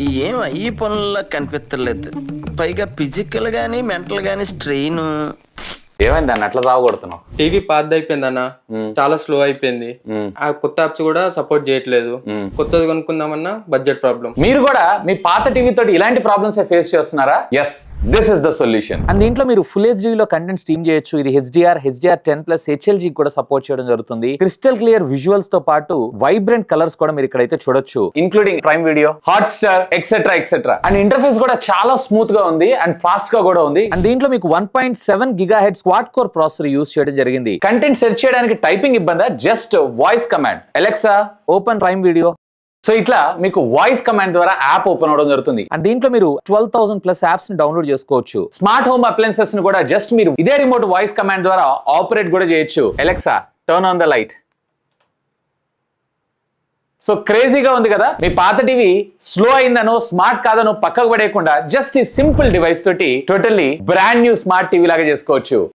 ఏం ఈ పనుల్లో కనిపించలేదు. పైగా ఫిజికల్ గానీ మెంటల్ గానీ స్ట్రెయిన్. ఏమైంది అన్న అట్లా సాగొడుతున్నావు? టీవీ పాతది అయిపోయింది అన్న, చాలా స్లో అయిపోయింది. ఆ కొత్త యాప్స్ కూడా సపోర్ట్ చేయట్లేదు. కొత్తది కొనుక్కుందామన్నా బడ్జెట్ ప్రాబ్లం. మీరు కూడా మీ పాత టీవీ తోటి ఇలాంటి ప్రాబ్లమ్స్ ఫేస్ చేస్తున్నారా? Yes, this is the solution. And దీంట్లో మీరు ఫుల్ హెచ్డీ లో కంటెంట్ స్ట్రీమ్ చేయొచ్చు. ఇది HDR10+ HLG కూడా సపోర్ట్ చేయడం జరుగుతుంది. క్రిస్టల్ క్లియర్ విజువల్స్ తో పాటు వైబ్రెంట్ కలర్స్ కూడా మీరు ఇక్కడైతే చూడొచ్చు, including prime video, Hotstar, etcetera. And interface కూడా చాలా స్మూత్ గా ఉంది అండ్ ఫాస్ట్ గా కూడా ఉంది. అండ్ దీంట్లో మీకు 1.7 GHz quad core processor use చేయడం జరిగింది. కంటెంట్ సెర్చ్ చేయడానికి టైపింగ్ ఇబ్బందా? Just voice command, Alexa open Prime Video. So ఇట్లా మీకు వాయిస్ కమాండ్ ద్వారా యాప్ ఓపెన్ అవడం జరుగుతుంది. అండ్ దీంట్లో మీరు 12,000+ యాప్స్ ని డౌన్లోడ్ చేసుకోవచ్చు. స్మార్ట్ హోమ్ అప్లయన్సెస్ ని కూడా జస్ట్ మీరు ఇదే రిమోట్ వాయిస్ కమాండ్ ద్వారా ఆపరేట్ కూడా చేయొచ్చు. Alexa turn on the light. So క్రేజీగా ఉంది కదా? మీ పాత టీవీ స్లో అయిందనో స్మార్ట్ కాదనో పక్కకు పడేయకుండా జస్ట్ ఈ సింపుల్ డివైస్ తోటి totally brand new smart TV లాగా చేసుకోవచ్చు.